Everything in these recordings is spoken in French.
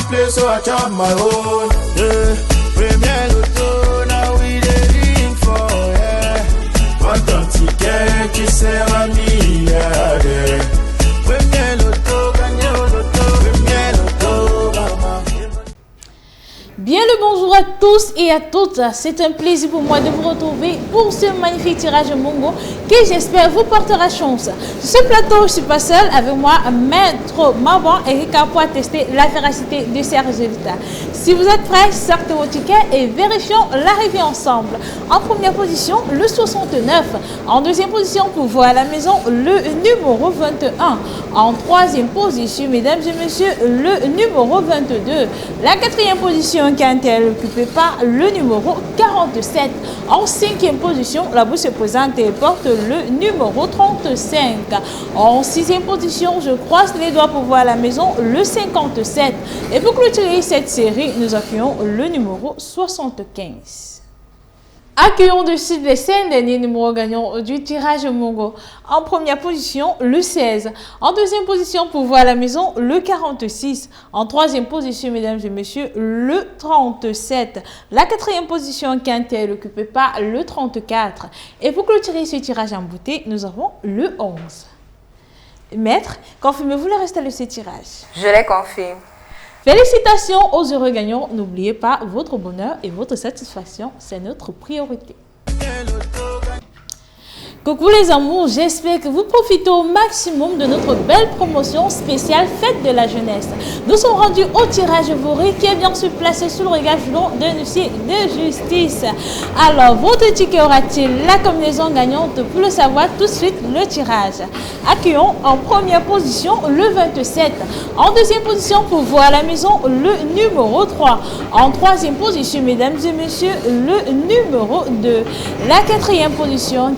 place, so I chop my own. Yeah, premier loto, now we dey for, yeah. What un ticket qui sert à milliardaire. Premier loto, gagné au loto, premier loto, maman. Bien le bonjour à tous et à toutes, c'est un plaisir pour moi de vous retrouver pour ce magnifique tirage Mongo qui j'espère vous portera chance. Sur ce plateau, je ne suis pas seule, avec moi Maître Maban et Rika pour tester la véracité de ces résultats. Si vous êtes prêts, sortez vos tickets et vérifions l'arrivée ensemble. En première position, le 69. En deuxième position, pour voir à la maison, le numéro 21. En troisième position, mesdames et messieurs, le numéro 22. La quatrième position, qui a été occupée par le numéro 47. En cinquième position, la bourse se présente et porte le numéro 35. En sixième position, je croise les doigts pour voir à la maison le 57. Et pour clôturer cette série, nous accueillons le numéro 75. Accueillons de suite les 5 derniers numéros gagnants du tirage Mongo. En première position, le 16. En deuxième position, pour voir à la maison, le 46. En troisième position, mesdames et messieurs, le 37. La quatrième position, qui a été occupée par le 34. Et pour clôturer ce tirage en beauté, nous avons le 11. Maître, confirmez-vous le reste de ce tirage? Je les confirme. Félicitations aux heureux gagnants. N'oubliez pas, votre bonheur et votre satisfaction, c'est notre priorité. Coucou les amours, j'espère que vous profitez au maximum de notre belle promotion spéciale Fête de la Jeunesse. Nous sommes rendus au tirage Voré qui est bien sûr placé sous le regard d'un huissier de justice. Alors, votre ticket aura-t-il la combinaison gagnante? Pour le savoir, tout de suite, le tirage. Accueillons en première position le 27. En deuxième position, pour voir à la maison, le numéro 3. En troisième position, mesdames et messieurs, le numéro 2. La quatrième position,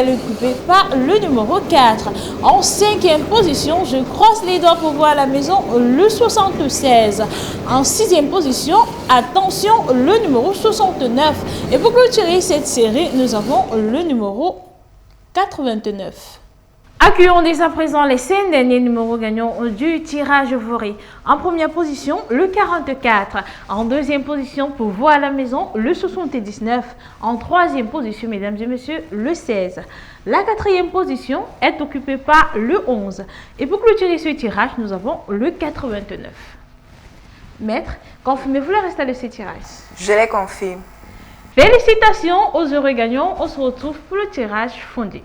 occupé par le numéro 4. En cinquième position, je croise les doigts pour voir à la maison le 76. En sixième position, attention, le numéro 69. Et pour clôturer cette série, nous avons le numéro 89. Accueillons dès à présent les 5 derniers numéros gagnants du tirage Voré. En première position, le 44. En deuxième position, pour voir à la maison, le 79. En troisième position, mesdames et messieurs, le 16. La quatrième position est occupée par le 11. Et pour clôturer ce tirage, nous avons le 89. Maître, confirmez-vous le reste de ce tirage? Je les confirme. Félicitations aux heureux gagnants. On se retrouve pour le tirage fondé.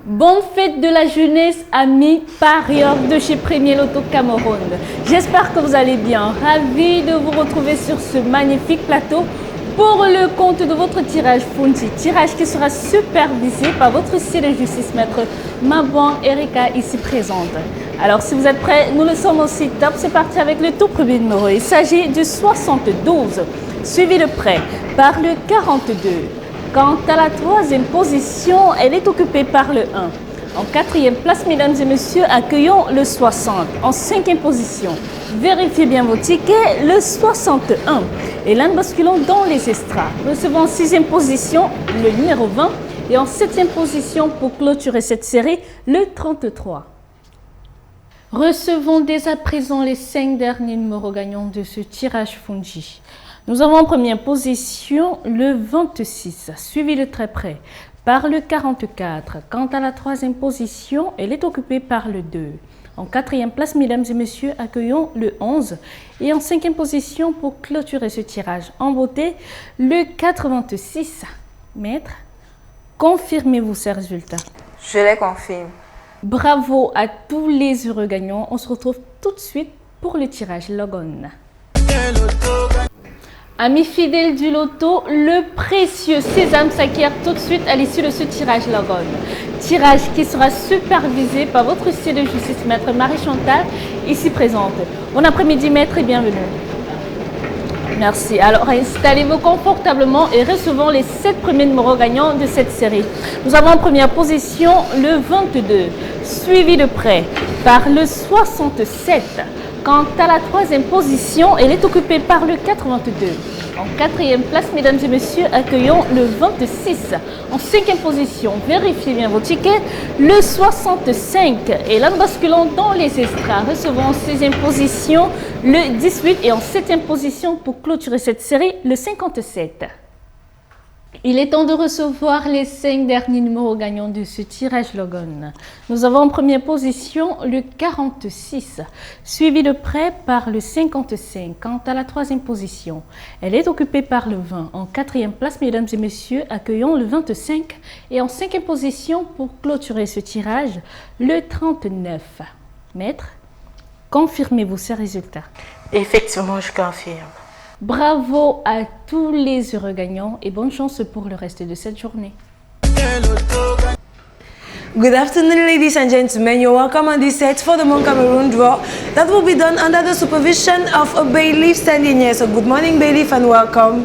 Bonne fête de la jeunesse, amis parieurs de chez Premier Loto Cameroun. J'espère que vous allez bien. Ravi de vous retrouver sur ce magnifique plateau pour le compte de votre tirage Fondi. Tirage qui sera supervisé par votre huissier de justice, maître Maban Erika, ici présente. Alors, si vous êtes prêts, nous le sommes aussi top. C'est parti avec le tout premier numéro. Il s'agit du 72, suivi de près par le 42. Quant à la troisième position, elle est occupée par le 1. En quatrième place, mesdames et messieurs, accueillons le 60. En cinquième position, vérifiez bien vos tickets, le 61. Et là, nous basculons dans les extras. Recevons en sixième position le numéro 20. Et en septième position, pour clôturer cette série, le 33. Recevons dès à présent les 5 derniers numéros gagnants de ce tirage Fondi. Nous avons en première position le 26, suivi de très près par le 44. Quant à la troisième position, elle est occupée par le 2. En quatrième place, mesdames et messieurs, accueillons le 11. Et en cinquième position, pour clôturer ce tirage en beauté, le 86. Maître, confirmez-vous ces résultats? Je les confirme. Bravo à tous les heureux gagnants. On se retrouve tout de suite pour le tirage Logon. Amis fidèles du loto, le précieux sésame s'acquiert tout de suite à l'issue de ce tirage Logon. Tirage qui sera supervisé par votre huissier de justice, maître Marie-Chantal, ici présente. Bon après-midi, maître, et bienvenue. Merci. Alors, installez-vous confortablement et recevons les 7 premiers numéros gagnants de cette série. Nous avons en première position le 22, suivi de près par le 67. Quant à la troisième position, elle est occupée par le 82. En quatrième place, mesdames et messieurs, accueillons le 26. En cinquième position, vérifiez bien vos tickets, le 65. Et là, nous basculons dans les extras. Recevons en sixième position le 18 et en septième position pour clôturer cette série, le 57. Il est temps de recevoir les 5 derniers numéros gagnants de ce tirage Logan. Nous avons en première position le 46, suivi de près par le 55. Quant à la troisième position, elle est occupée par le 20. En quatrième place, mesdames et messieurs, accueillons le 25. Et en cinquième position, pour clôturer ce tirage, le 39. Maître, confirmez-vous ces résultats? Effectivement, je confirme. Bravo à tous les heureux gagnants et bonne chance pour le reste de cette journée. Good afternoon, ladies and gentlemen. You're welcome on this set for the Mon Cameroon draw that will be done under the supervision of a bailiff standing here. So good morning, bailiff, and welcome.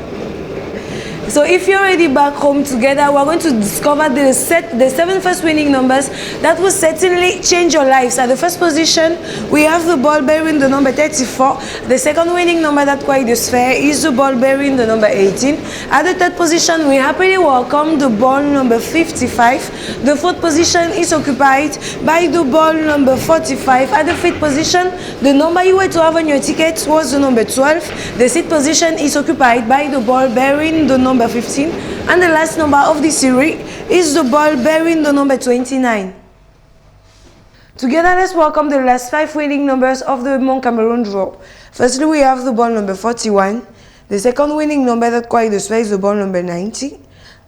So if you're already back home together, we're going to discover the 7 first winning numbers that will certainly change your lives. At the first position, we have the ball bearing the number 34. The second winning number that quite is fair is the ball bearing the number 18. At the third position, we happily welcome the ball number 55. The fourth position is occupied by the ball number 45. At the fifth position, the number you were to have on your ticket was the number 12. The sixth position is occupied by the ball bearing the number 15, and the last number of the series is the ball bearing the number 29. Together, let's welcome the last 5 winning numbers of the Mon Cameroon draw. Firstly, we have the ball number 41. The second winning number that quite is the ball number 90.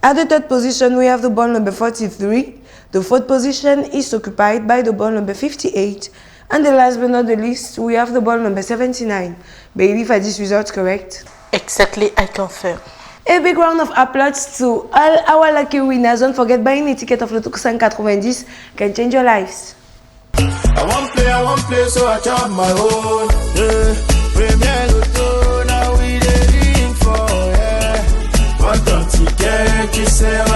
At the third position, we have the ball number 43. The fourth position is occupied by the ball number 58. And the last but not the least, we have the ball number 79. Bailiff, are these results correct? Exactly, I confirm. A big round of applause to all our lucky winners. Don't forget, buying a ticket of Loto 590 can change your lives. I want play, so I chop my own. Yeah. Premier Loto, now we dey ring for, yeah. Want ticket, you say